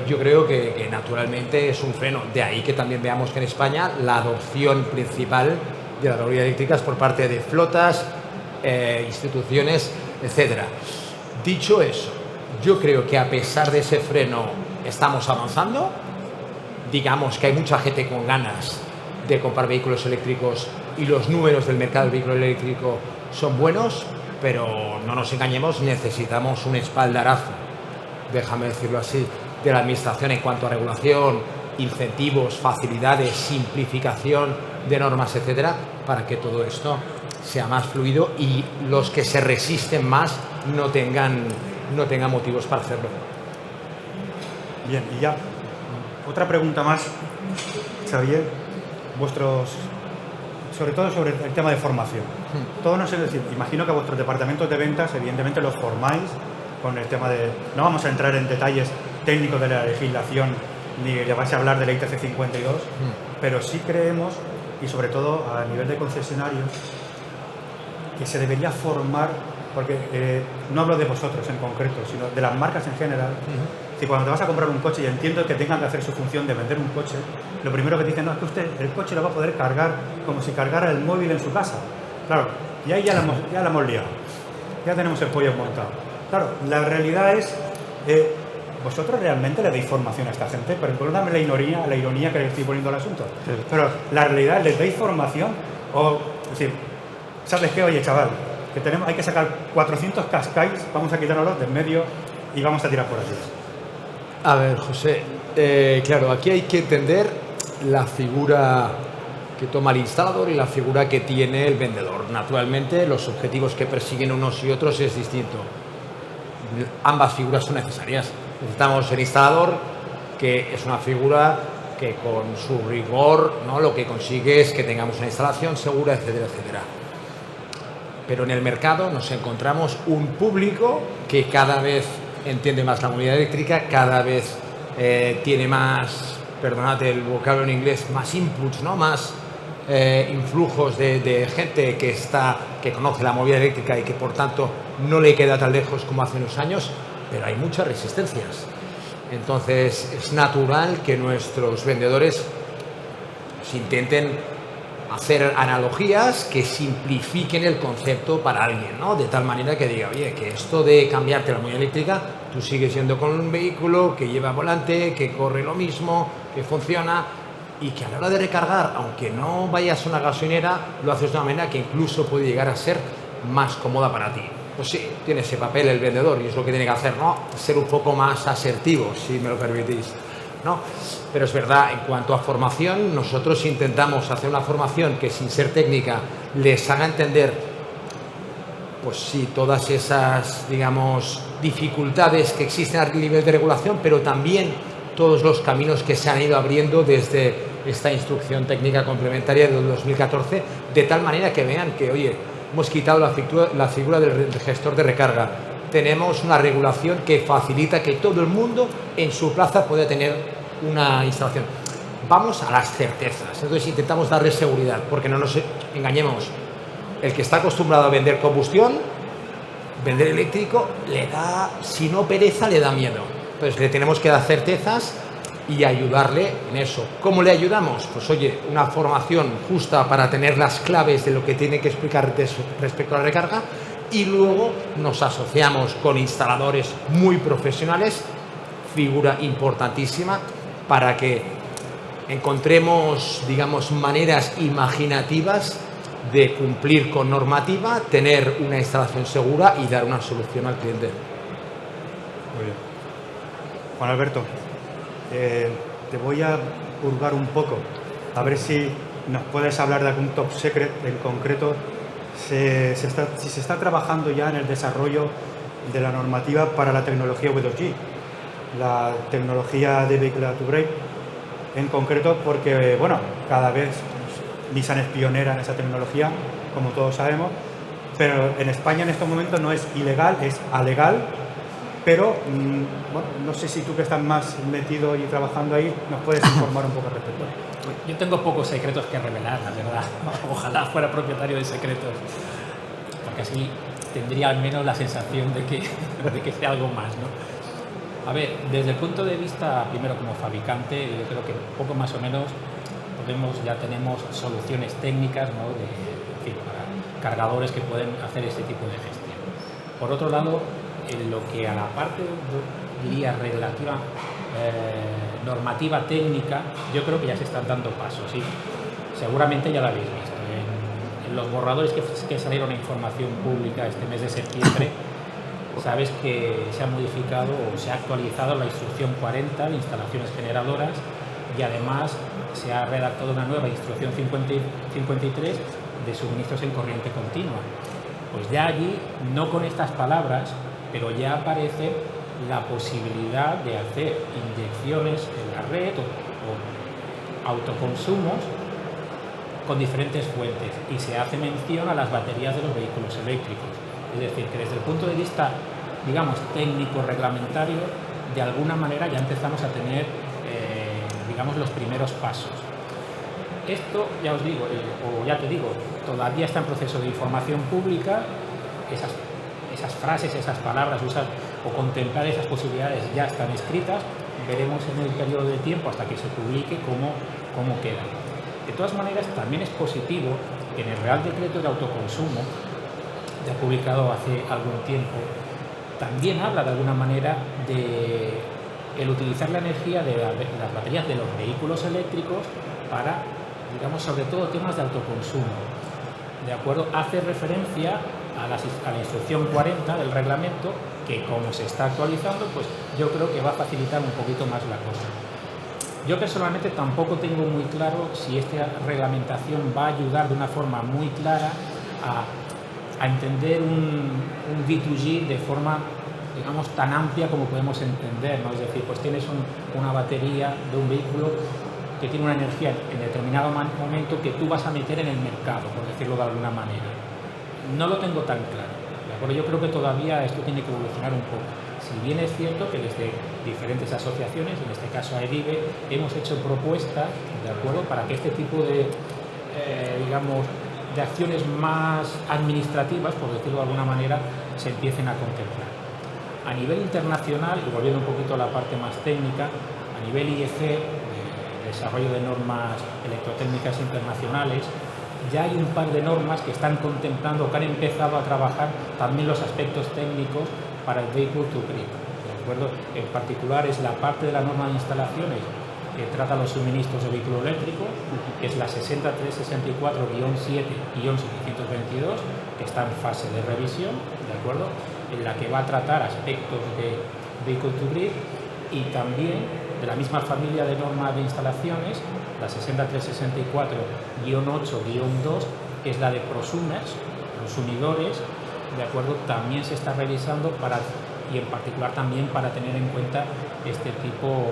yo creo que naturalmente es un freno. De ahí que también veamos que en España la adopción principal de la movilidad eléctrica es por parte de flotas, instituciones, etcétera. Dicho eso, yo creo que a pesar de ese freno estamos avanzando. Digamos que hay mucha gente con ganas de comprar vehículos eléctricos y los números del mercado del vehículo eléctrico son buenos, pero no nos engañemos, necesitamos un espaldarazo, déjame decirlo así, de la administración en cuanto a regulación, incentivos, facilidades, simplificación de normas, etcétera, para que todo esto sea más fluido y los que se resisten más no tengan motivos para hacerlo. Bien, y ya otra pregunta más, Xavier, sobre todo sobre el tema de formación. Todos nos decir, imagino que vuestros departamentos de ventas, evidentemente, los formáis con el tema de... No vamos a entrar en detalles técnicos de la legislación ni le vais a hablar de la ITC 52, pero sí creemos, y sobre todo a nivel de concesionarios, que se debería formar, porque no hablo de vosotros en concreto, sino de las marcas en general. Si cuando te vas a comprar un coche, y entiendo que tengan que hacer su función de vender un coche, lo primero que dicen, no, es que usted el coche lo va a poder cargar como si cargara el móvil en su casa. Claro, y ahí ya la hemos liado, ya tenemos el pollo montado. Claro, la realidad es, vosotros realmente le dais formación a esta gente, pero perdóname la ironía que le estoy poniendo al asunto. Sí. Pero la realidad, ¿les dais formación? O, es decir, ¿sabes qué? Oye, chaval, que hay que sacar 400 Qashqais, vamos a quitárnoslos de en medio y vamos a tirar por aquí. A ver, José, claro, aquí hay que entender la figura que toma el instalador y la figura que tiene el vendedor. Naturalmente, los objetivos que persiguen unos y otros es distinto. Ambas figuras son necesarias. Necesitamos el instalador, que es una figura que con su rigor, ¿no?, lo que consigue es que tengamos una instalación segura, etcétera, etcétera. Pero en el mercado nos encontramos un público que cada vez entiende más la movilidad eléctrica, cada vez tiene más, perdonad el vocablo en inglés, más inputs, ¿no?, más influjos de gente que conoce la movilidad eléctrica y que por tanto no le queda tan lejos como hace unos años, pero hay muchas resistencias. Entonces es natural que nuestros vendedores intenten hacer analogías que simplifiquen el concepto para alguien, ¿no? De tal manera que diga, oye, que esto de cambiarte la movilidad eléctrica, tú sigues siendo con un vehículo que lleva volante, que corre lo mismo, que funciona, y que a la hora de recargar, aunque no vayas a una gasolinera, lo haces de una manera que incluso puede llegar a ser más cómoda para ti. Pues sí, tiene ese papel el vendedor y es lo que tiene que hacer, ¿no? Ser un poco más asertivo, si me lo permitís, ¿no? Pero es verdad, en cuanto a formación, nosotros intentamos hacer una formación que, sin ser técnica, les haga entender, pues sí, todas esas, digamos, dificultades que existen a nivel de regulación, pero también todos los caminos que se han ido abriendo desde esta instrucción técnica complementaria del 2014, de tal manera que vean que, oye, hemos quitado la figura del gestor de recarga. Tenemos una regulación que facilita que todo el mundo en su plaza pueda tener una instalación. Vamos a las certezas. Entonces intentamos darle seguridad, porque no nos engañemos. El que está acostumbrado a vender combustión, vender eléctrico, le da, si no pereza, le da miedo. Entonces le tenemos que dar certezas y ayudarle en eso. ¿Cómo le ayudamos? Pues oye, una formación justa para tener las claves de lo que tiene que explicar respecto a la recarga, y luego nos asociamos con instaladores muy profesionales, figura importantísima, para que encontremos, digamos, maneras imaginativas de cumplir con normativa, tener una instalación segura y dar una solución al cliente. Muy bien. Juan Alberto, te voy a hurgar un poco, a ver si nos puedes hablar de algún top secret en concreto, si se está trabajando ya en el desarrollo de la normativa para la tecnología V2G, la tecnología de Vehicle to Brake, en concreto porque, bueno, cada vez Nissan es pionera en esa tecnología, como todos sabemos, pero en España en estos momentos no es ilegal, es alegal, pero, bueno, no sé si tú, que estás más metido y trabajando ahí, nos puedes informar un poco al respecto. Yo tengo pocos secretos que revelar, la verdad. Ojalá fuera propietario de secretos, porque así tendría al menos la sensación de que sea algo más, ¿no? A ver, desde el punto de vista, primero como fabricante, yo creo que poco más o menos ya tenemos soluciones técnicas, ¿no? En fin, para cargadores que pueden hacer este tipo de gestión. Por otro lado, en lo que a la parte, diría, relativa, normativa técnica, yo creo que ya se están dando pasos, ¿sí? Seguramente ya lo habéis visto. En los borradores que salieron a información pública este mes de septiembre, sabes que se ha modificado o se ha actualizado la instrucción 40 de instalaciones generadoras, y además se ha redactado una nueva instrucción 53 de suministros en corriente continua. Pues ya allí, no con estas palabras, pero ya aparece la posibilidad de hacer inyecciones en la red o autoconsumos con diferentes fuentes, y se hace mención a las baterías de los vehículos eléctricos. Es decir, que desde el punto de vista, digamos, técnico, reglamentario, de alguna manera ya empezamos a tener, digamos, los primeros pasos. Esto, ya os digo, o ya te digo, todavía está en proceso de información pública. Esas frases, esas palabras, o contemplar esas posibilidades ya están escritas. Veremos en el periodo de tiempo hasta que se publique cómo queda. De todas maneras, también es positivo que en el Real Decreto de Autoconsumo, ya publicado hace algún tiempo, también habla de alguna manera de el utilizar la energía de las baterías de los vehículos eléctricos para, digamos, sobre todo temas de autoconsumo. ¿De acuerdo? Hace referencia a la instrucción 40 del reglamento, que como se está actualizando, pues yo creo que va a facilitar un poquito más la cosa. Yo personalmente tampoco tengo muy claro si esta reglamentación va a ayudar de una forma muy clara a entender un V2G de forma, digamos, tan amplia como podemos entender, ¿no? Es decir, pues tienes una batería de un vehículo que tiene una energía en determinado momento que tú vas a meter en el mercado, por decirlo de alguna manera. No lo tengo tan claro, ¿de acuerdo? Yo creo que todavía esto tiene que evolucionar un poco. Si bien es cierto que desde diferentes asociaciones, en este caso AEDIVE, hemos hecho propuestas, ¿de acuerdo?, para que este tipo de, digamos, de acciones más administrativas, por decirlo de alguna manera, se empiecen a contemplar. A nivel internacional, y volviendo un poquito a la parte más técnica, a nivel IEC, desarrollo de normas electrotécnicas internacionales, ya hay un par de normas que están contemplando, que han empezado a trabajar también los aspectos técnicos para el vehicle to grid. ¿De acuerdo? En particular es la parte de la norma de instalaciones que trata los suministros de vehículo eléctrico, que es la 60364-7-722, que está en fase de revisión, ¿de acuerdo? En la que va a tratar aspectos de vehicle to grid, y también de la misma familia de normas de instalaciones, la 60364-8-2, que es la de prosumers, prosumidores, ¿de acuerdo? También se está revisando y en particular también para tener en cuenta este tipo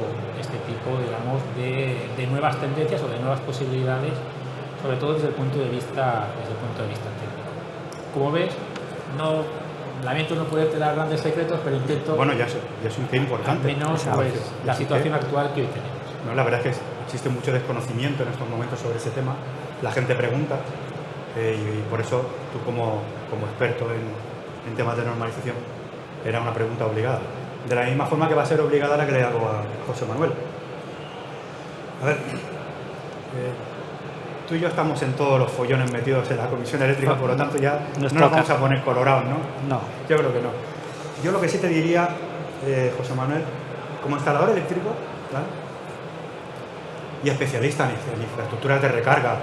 digamos, de nuevas tendencias o de nuevas posibilidades, sobre todo desde el punto de vista técnico. Como ves, lamento no poderte dar grandes secretos, pero intento... Bueno, ya es un tema importante. Al menos pues, la situación actual que hoy tenemos. No, la verdad es que existe mucho desconocimiento en estos momentos sobre ese tema. La gente pregunta y por eso tú como experto en temas de normalización era una pregunta obligada. De la misma forma que va a ser obligada la que le hago a José Manuel. A ver, tú y yo estamos en todos los follones metidos en la Comisión Eléctrica, por lo tanto ya no nos vamos a poner colorados, ¿no? No. Yo creo que no. Yo lo que sí te diría, José Manuel, como instalador eléctrico, ¿vale? Y especialista en infraestructuras de recarga,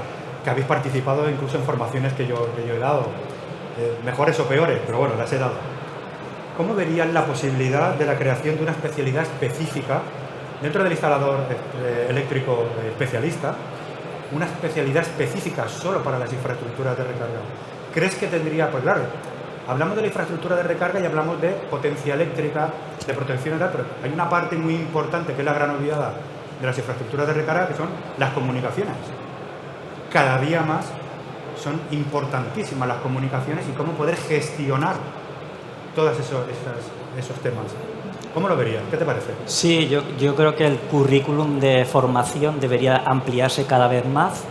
que habéis participado incluso en formaciones que yo he dado, mejores o peores, pero bueno, las he dado. ¿Cómo verías la posibilidad de la creación de una especialidad específica dentro del instalador eléctrico especialista, una especialidad específica solo para las infraestructuras de recarga? ¿Crees que tendría, pues claro, hablamos de la infraestructura de recarga y hablamos de potencia eléctrica, de protección y tal, pero hay una parte muy importante que es la gran olvidada de las infraestructuras de recarga, que son las comunicaciones. Cada día más son importantísimas las comunicaciones y cómo poder gestionar todos esos temas. ¿Cómo lo verías? ¿Qué te parece? Sí, yo creo que el currículum de formación debería ampliarse cada vez más.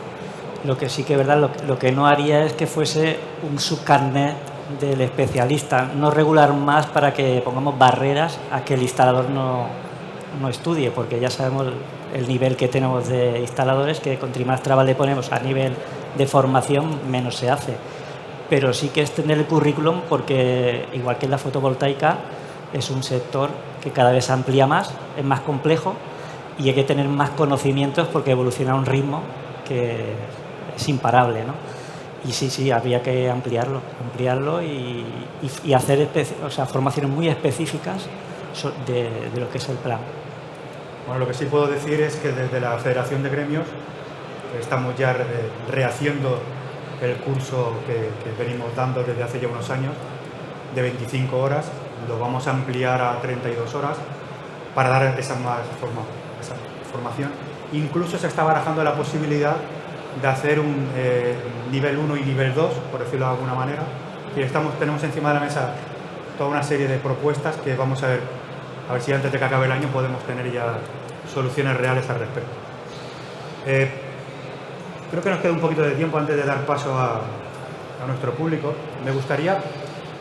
Lo que sí que es verdad, lo que no haría es que fuese un subcarnet del especialista, no regular más para que pongamos barreras a que el instalador no estudie, porque ya sabemos el nivel que tenemos de instaladores, que contra más trabas le ponemos a nivel de formación, menos se hace. Pero sí que extender el currículum, porque igual que en la fotovoltaica es un sector que cada vez se amplía más, es más complejo y hay que tener más conocimientos porque evoluciona a un ritmo que es imparable, ¿no? Y sí, habría que ampliarlo y hacer formaciones muy específicas de lo que es el plan. Bueno, lo que sí puedo decir es que desde la Federación de Gremios estamos ya rehaciendo el curso que venimos dando desde hace ya unos años, de 25 horas, lo vamos a ampliar a 32 horas para dar esa formación. Incluso se está barajando la posibilidad de hacer un nivel 1 y nivel 2, por decirlo de alguna manera, y tenemos encima de la mesa toda una serie de propuestas que vamos a ver si antes de que acabe el año podemos tener ya soluciones reales al respecto. Creo que nos queda un poquito de tiempo antes de dar paso a nuestro público. Me gustaría,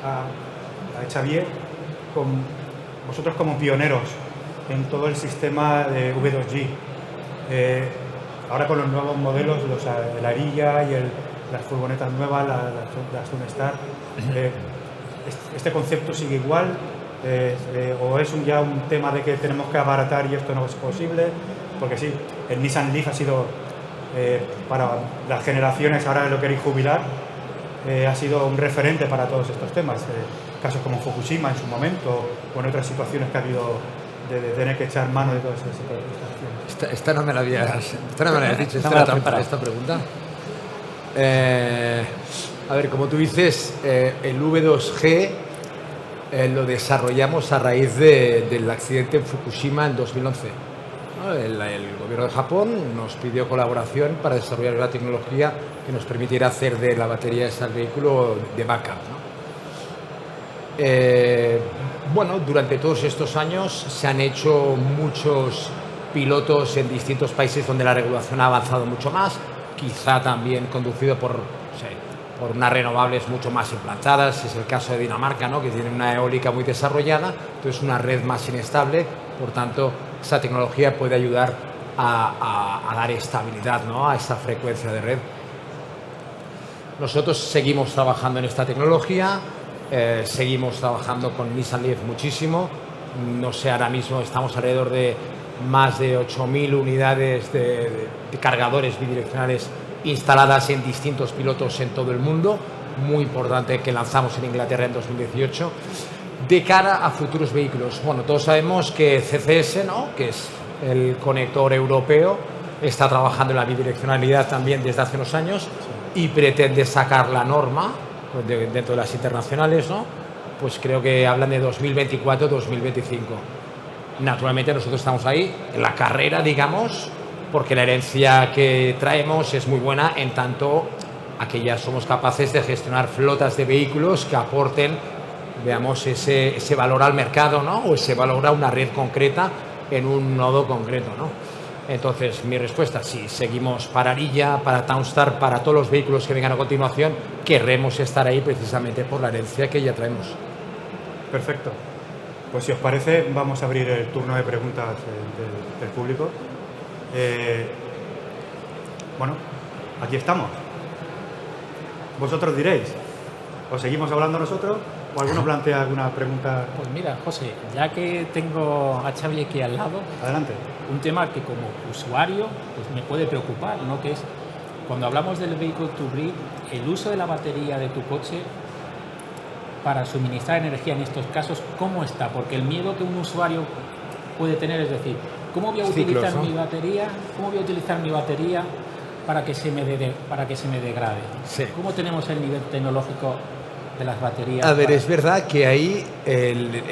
a Xavier, con vosotros como pioneros en todo el sistema de V2G, ahora con los nuevos modelos, el Arilla y las furgonetas nuevas, las Sunstar, ¿este concepto sigue igual? ¿O es ya un tema de que tenemos que abaratar y esto no es posible? Porque sí, el Nissan Leaf ha sido, para las generaciones, ahora lo queréis jubilar, ha sido un referente para todos estos temas. Casos como Fukushima en su momento, o en otras situaciones que ha habido de tener que echar mano de todas esas situaciones. Esta no me la habías dicho, esta pregunta. A ver, como tú dices, el V2G lo desarrollamos a raíz del accidente en Fukushima en 2011. ¿No? El gobierno de Japón nos pidió colaboración para desarrollar una tecnología que nos permitiera hacer de la batería de ese vehículo de backup, ¿no? Bueno, durante todos estos años se han hecho muchos pilotos en distintos países donde la regulación ha avanzado mucho más, quizá también conducido por por unas renovables mucho más implantadas, es el caso de Dinamarca, ¿no? Que tiene una eólica muy desarrollada, entonces una red más inestable, por tanto, esta tecnología puede ayudar a dar estabilidad, ¿no? A esta frecuencia de red. Nosotros seguimos trabajando en esta tecnología, seguimos trabajando con Nissan Leaf muchísimo, no sé, ahora mismo estamos alrededor de más de 8.000 unidades de cargadores bidireccionales instaladas en distintos pilotos en todo el mundo, muy importante, que lanzamos en Inglaterra en 2018, de cara a futuros vehículos. Bueno, todos sabemos que CCS, ¿no? Que es el conector europeo, está trabajando en la bidireccionalidad también desde hace unos años y pretende sacar la norma dentro de las internacionales, ¿no? Pues creo que hablan de 2024-2025. Naturalmente nosotros estamos ahí en la carrera, digamos, porque la herencia que traemos es muy buena, en tanto a que ya somos capaces de gestionar flotas de vehículos que aporten, veamos, ese valor al mercado, ¿no? O ese valor a una red concreta en un nodo concreto, ¿no? Entonces, mi respuesta, sí, seguimos para Arilla, para Townstar, para todos los vehículos que vengan a continuación, querremos estar ahí precisamente por la herencia que ya traemos. Perfecto. Pues si os parece, vamos a abrir el turno de preguntas del público. Bueno, aquí estamos. Vosotros diréis, ¿o seguimos hablando nosotros? ¿O alguno plantea alguna pregunta? Pues mira, José, ya que tengo a Xavi aquí al lado, Adelante. un tema que como usuario pues me puede preocupar, ¿no? Que es, cuando hablamos del vehicle to grid, el uso de la batería de tu coche para suministrar energía en estos casos, ¿cómo está? Porque el miedo que un usuario puede tener es decir, ¿cómo voy a utilizar mi batería? ¿Cómo voy a utilizar mi batería para que se me degrade? Sí. ¿Cómo tenemos el nivel tecnológico de las baterías? A ver, es verdad que ahí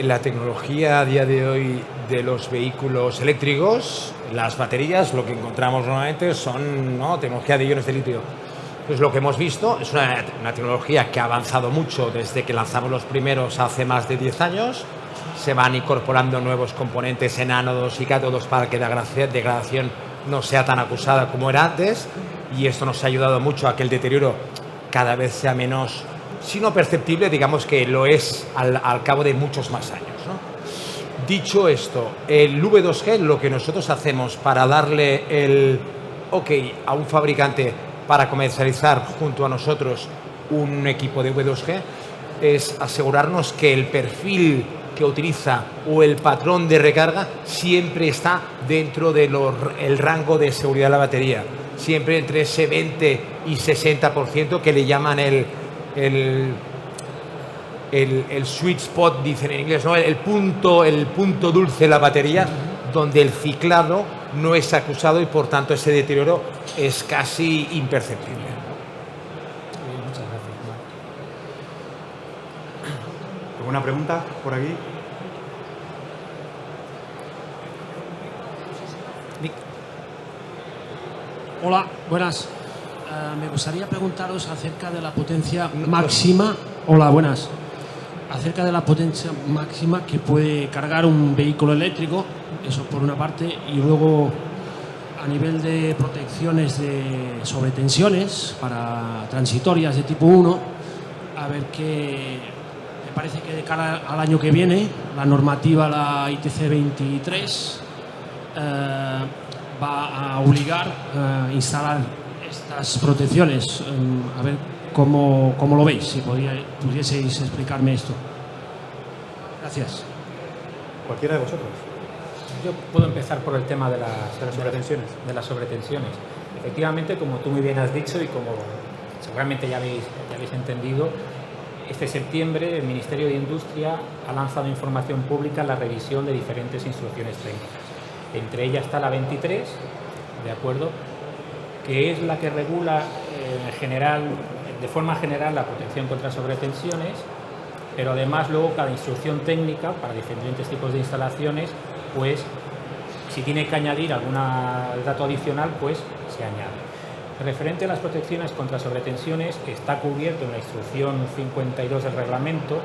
la tecnología a día de hoy de los vehículos eléctricos, las baterías, lo que encontramos normalmente son, ¿no?, tecnología de iones de litio. Pues lo que hemos visto es una tecnología que ha avanzado mucho desde que lanzamos los primeros hace más de 10 años. Se van incorporando nuevos componentes en ánodos y cátodos para que la degradación no sea tan acusada como era antes, y esto nos ha ayudado mucho a que el deterioro cada vez sea menos, si no perceptible, digamos que lo es al cabo de muchos más años, ¿no? Dicho esto, el V2G, lo que nosotros hacemos para darle el OK a un fabricante para comercializar junto a nosotros un equipo de V2G es asegurarnos que el perfil que utiliza o el patrón de recarga siempre está dentro del rango de seguridad de la batería, siempre entre ese 20 y 60% que le llaman el sweet spot, dicen en inglés, ¿no? El punto dulce de la batería, donde el ciclado no es acusado y por tanto ese deterioro es casi imperceptible. Muchas gracias. ¿Alguna pregunta por aquí? Hola, buenas. Me gustaría preguntaros acerca de la potencia máxima. Hola, buenas. Acerca de la potencia máxima que puede cargar un vehículo eléctrico, eso por una parte, y luego a nivel de protecciones de sobretensiones para transitorias de tipo 1, a ver qué. Me parece que de cara al año que viene, la normativa, la ITC 23, va a obligar a instalar estas protecciones. A ver cómo lo veis, si pudieseis explicarme esto. Gracias. Cualquiera de vosotros. Yo puedo empezar por el tema de las sobretensiones. De las sobretensiones. Efectivamente, como tú muy bien has dicho y como seguramente ya habéis entendido, este septiembre el Ministerio de Industria ha lanzado información pública la revisión de diferentes instrucciones técnicas. Entre ellas está la 23, ¿de acuerdo?, que es la que regula de forma general la protección contra sobretensiones, pero además luego cada instrucción técnica para diferentes tipos de instalaciones, pues si tiene que añadir algún dato adicional, pues se añade. Referente a las protecciones contra sobretensiones, está cubierto en la instrucción 52 del reglamento,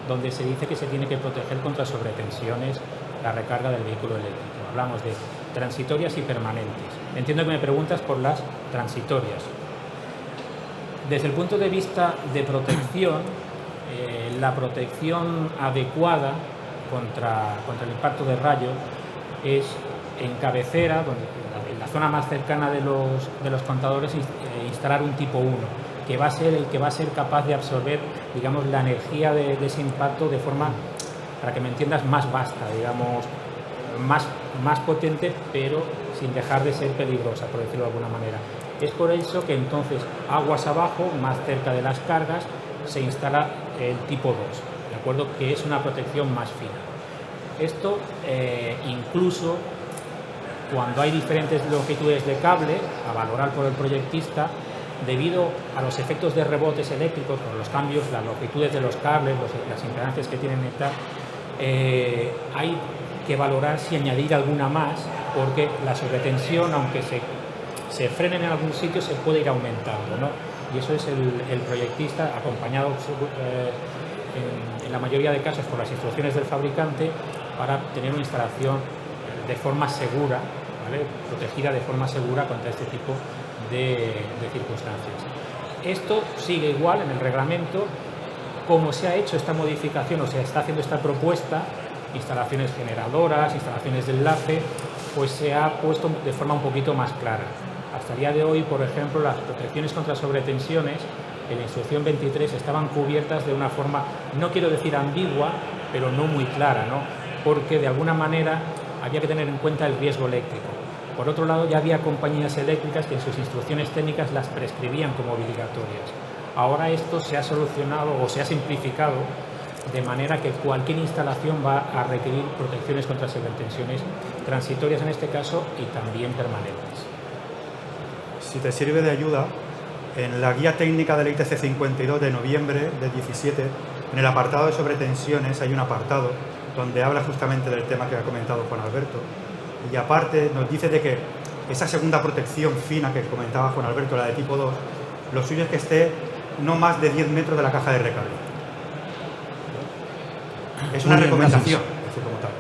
donde se dice que se tiene que proteger contra sobretensiones la recarga del vehículo eléctrico. Hablamos de transitorias y permanentes. Entiendo que me preguntas por las transitorias. Desde el punto de vista de protección, la protección adecuada contra el impacto de rayos es en cabecera, en la zona más cercana de los contadores, instalar un tipo 1, que va a ser el que va a ser capaz de absorber, digamos, la energía de ese impacto de forma, para que me entiendas, más vasta, digamos, más potente, pero sin dejar de ser peligrosa, por decirlo de alguna manera. Es por eso que entonces, aguas abajo, más cerca de las cargas, se instala el tipo 2, ¿de acuerdo? Que es una protección más fina. Esto incluso cuando hay diferentes longitudes de cable, a valorar por el proyectista, debido a los efectos de rebotes eléctricos, con los cambios, las longitudes de los cables, las impedancias que tienen y tal, hay que valorar si añadir alguna más, porque la sobretensión, aunque se frenen en algún sitio, se puede ir aumentando, ¿no? Y eso es el proyectista, acompañado en la mayoría de casos por las instrucciones del fabricante, para tener una instalación de forma segura, ¿vale? Protegida de forma segura contra este tipo de circunstancias. Esto sigue igual en el reglamento. Como se ha hecho esta modificación o se está haciendo esta propuesta, instalaciones generadoras, instalaciones de enlace, pues se ha puesto de forma un poquito más clara. Hasta el día de hoy, por ejemplo, las protecciones contra sobretensiones en la instrucción 23 estaban cubiertas de una forma, no quiero decir ambigua, pero no muy clara, ¿no? Porque de alguna manera había que tener en cuenta el riesgo eléctrico. Por otro lado, ya había compañías eléctricas que en sus instrucciones técnicas las prescribían como obligatorias. Ahora esto se ha solucionado o se ha simplificado de manera que cualquier instalación va a requerir protecciones contra sobretensiones transitorias en este caso y también permanentes. Si te sirve de ayuda, en la guía técnica del ITC 52 de noviembre del 17, en el apartado de sobretensiones hay un apartado donde habla justamente del tema que ha comentado Juan Alberto, y aparte nos dice de que esa segunda protección fina que comentaba Juan Alberto, la de tipo 2, lo suyo es que esté no más de 10 metros de la caja de recarga. Es una recomendación, así como tal.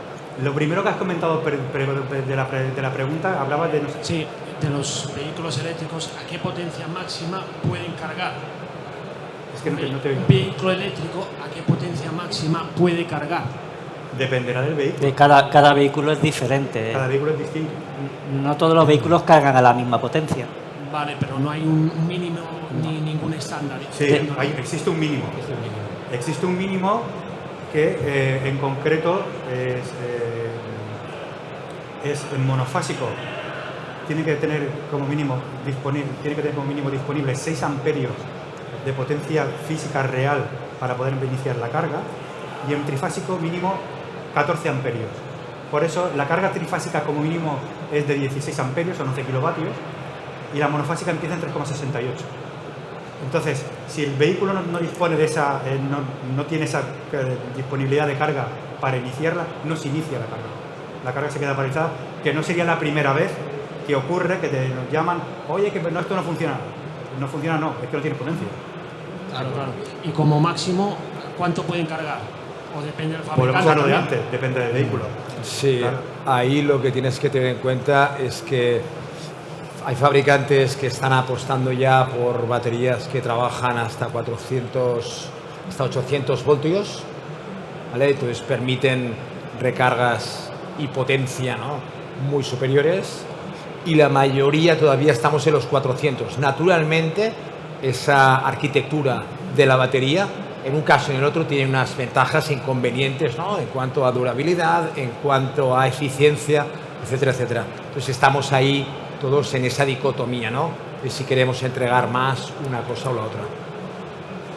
Lo primero que has comentado de la pregunta, hablabas de... Sí, de los vehículos eléctricos, ¿a qué potencia máxima pueden cargar? Es que no te... Un vehículo eléctrico, ¿a qué potencia máxima puede cargar? Dependerá del vehículo. Cada vehículo es diferente. Cada vehículo es distinto. No todos los vehículos cargan a la misma potencia. Vale, pero no hay un mínimo ni ningún estándar. Sí, existe un mínimo. Existe un mínimo que en concreto es monofásico. Tiene que tener como mínimo disponible 6 amperios de potencia física real para poder iniciar la carga, y en trifásico mínimo 14 amperios. Por eso la carga trifásica como mínimo es de 16 amperios, son 11 kilovatios, y la monofásica empieza en 3,68. Entonces, si el vehículo no dispone de esa, no tiene esa disponibilidad de carga para iniciarla, no se inicia la carga. La carga se queda paralizada, que no sería la primera vez que ocurre que nos llaman, oye, que no, esto no funciona. No funciona, no, es que no tiene potencia. Claro, claro. Y como máximo, ¿cuánto pueden cargar? ¿O depende del fabricante? Volvemos a lo de antes, depende del vehículo. Sí, claro. Ahí lo que tienes que tener en cuenta es que hay fabricantes que están apostando ya por baterías que trabajan hasta 800 voltios, ¿vale? Entonces permiten recargas y potencia, ¿no?, muy superiores, y la mayoría todavía estamos en los 400. Naturalmente, esa arquitectura de la batería, en un caso y en el otro, tiene unas ventajas e inconvenientes, ¿no?, en cuanto a durabilidad, en cuanto a eficiencia, etcétera, etcétera. Entonces estamos ahí todos en esa dicotomía, ¿no?, de si queremos entregar más una cosa o la otra.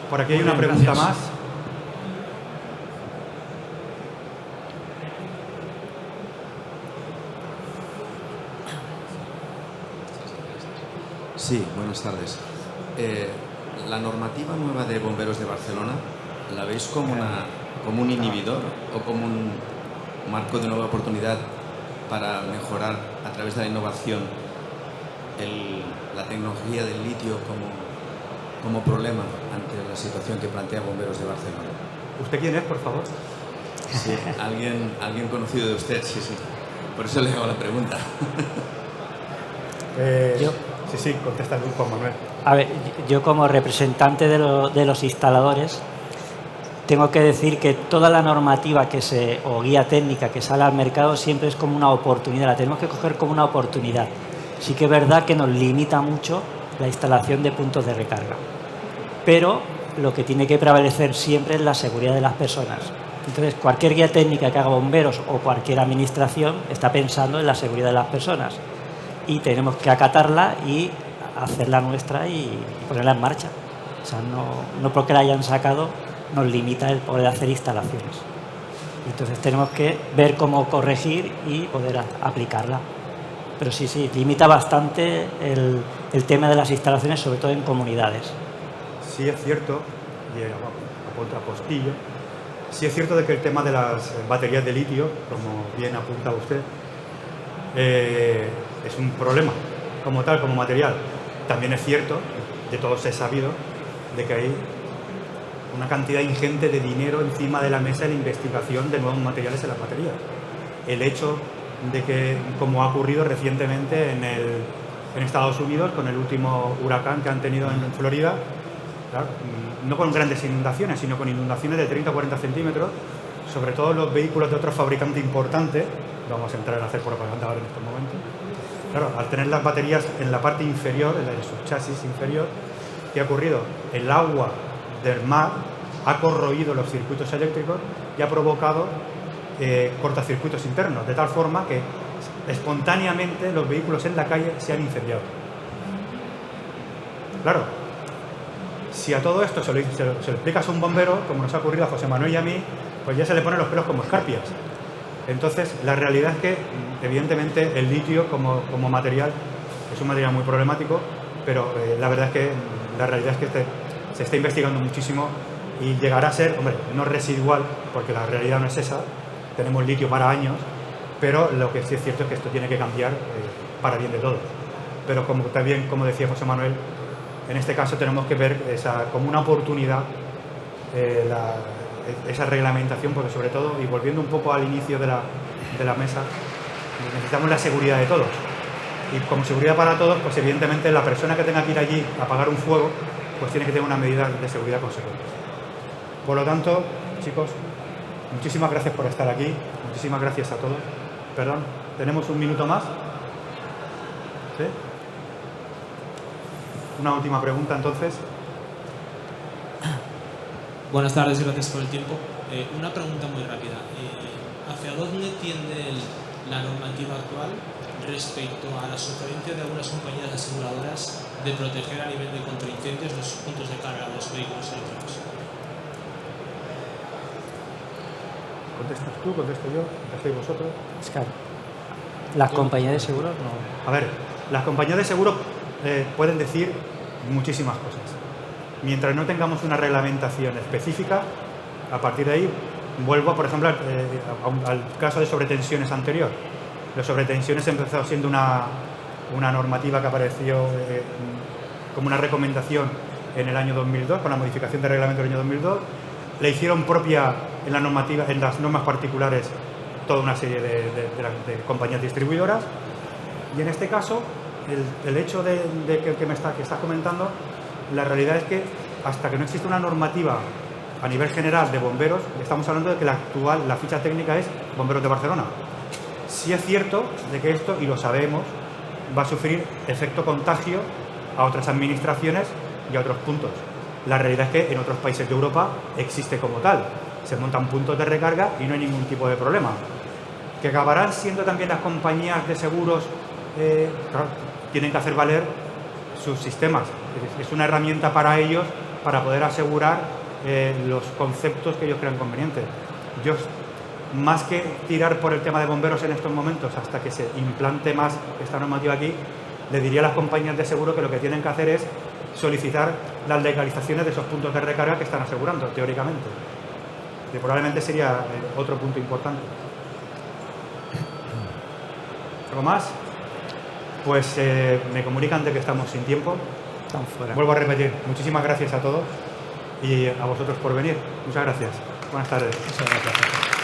Por aquí hay una pregunta más. Sí, buenas tardes. La normativa nueva de Bomberos de Barcelona, ¿la veis como un inhibidor o como un marco de nueva oportunidad para mejorar a través de la innovación la tecnología del litio como problema ante la situación que plantea Bomberos de Barcelona? ¿Usted quién es, por favor? Sí, alguien conocido de usted, sí. Por eso le hago la pregunta. Sí, contesta Juan Manuel. A ver, yo como representante de los instaladores tengo que decir que toda la normativa o guía técnica que sale al mercado siempre es como una oportunidad, la tenemos que coger como una oportunidad. Sí que es verdad que nos limita mucho la instalación de puntos de recarga, pero lo que tiene que prevalecer siempre es la seguridad de las personas. Entonces, cualquier guía técnica que haga bomberos o cualquier administración está pensando en la seguridad de las personas y tenemos que acatarla y hacerla nuestra y ponerla en marcha. O sea, no porque la hayan sacado nos limita el poder hacer instalaciones. Entonces tenemos que ver cómo corregir y poder aplicarla. Pero sí, limita bastante el tema de las instalaciones, sobre todo en comunidades. Sí es cierto, y a contrapostillo, sí es cierto de que el tema de las baterías de litio, como bien apunta usted, es un problema como tal, como material. También es cierto, de todos he sabido, de que hay una cantidad ingente de dinero encima de la mesa en la investigación de nuevos materiales en las baterías. El hecho de que, como ha ocurrido recientemente en Estados Unidos con el último huracán que han tenido en Florida, claro, no con grandes inundaciones, sino con inundaciones de 30 o 40 centímetros, sobre todo los vehículos de otro fabricante importante, vamos a entrar a hacer propaganda ahora en estos momentos. Claro, al tener las baterías en la parte inferior, en su chasis inferior, ¿qué ha ocurrido? El agua del mar ha corroído los circuitos eléctricos y ha provocado cortocircuitos internos, de tal forma que espontáneamente los vehículos en la calle se han incendiado. Claro, si a todo esto se lo explicas a un bombero, como nos ha ocurrido a José Manuel y a mí, pues ya se le ponen los pelos como escarpias. Entonces, la realidad es que, evidentemente, el litio como material es un material muy problemático, pero la verdad es que se está investigando muchísimo y llegará a ser, hombre, no residual, porque la realidad no es esa, tenemos litio para años, pero lo que sí es cierto es que esto tiene que cambiar para bien de todos. Pero también, como decía José Manuel, en este caso tenemos que ver como una oportunidad esa reglamentación, porque sobre todo, y volviendo un poco al inicio de la mesa, necesitamos la seguridad de todos. Y como seguridad para todos, pues evidentemente la persona que tenga que ir allí a apagar un fuego, pues tiene que tener una medida de seguridad consecuente. Por lo tanto, chicos, muchísimas gracias por estar aquí, muchísimas gracias a todos. Perdón, ¿tenemos un minuto más? ¿Sí? Una última pregunta, entonces. Buenas tardes, gracias por el tiempo. Una pregunta muy rápida. ¿Hacia dónde tiende la normativa actual respecto a la sugerencia de algunas compañías aseguradoras de proteger a nivel de contraincendios los puntos de carga de los vehículos eléctricos? ¿Contestas tú, contesto yo, contestáis vosotros? Es claro. ¿Las compañías de seguros no? A ver, las compañías de seguros pueden decir muchísimas cosas. Mientras no tengamos una reglamentación específica, a partir de ahí, vuelvo, por ejemplo, al caso de sobretensiones anterior. Las sobretensiones empezó siendo una normativa que apareció como una recomendación en el año 2002, con la modificación del reglamento del año 2002. Le hicieron propia en la normativa, en las normas particulares, toda una serie de compañías distribuidoras. Y en este caso, el hecho de que estás comentando, la realidad es que hasta que no existe una normativa a nivel general de bomberos, estamos hablando de que la ficha técnica es Bomberos de Barcelona. Sí es cierto de que esto, y lo sabemos, va a sufrir efecto contagio a otras administraciones y a otros puntos. La realidad es que en otros países de Europa existe como tal. Se montan puntos de recarga y no hay ningún tipo de problema. Que acabarán siendo también las compañías de seguros, claro, tienen que hacer valer sus sistemas. Es una herramienta para ellos para poder asegurar los conceptos que ellos crean convenientes. Yo, más que tirar por el tema de bomberos en estos momentos hasta que se implante más esta normativa aquí, le diría a las compañías de seguro que lo que tienen que hacer es solicitar las legalizaciones de esos puntos de recarga que están asegurando, teóricamente. Que probablemente sería otro punto importante. ¿Algo más? Pues me comunican de que estamos sin tiempo. Estamos fuera. Vuelvo a repetir, muchísimas gracias a todos y a vosotros por venir. Muchas gracias. Buenas tardes. Muchas gracias.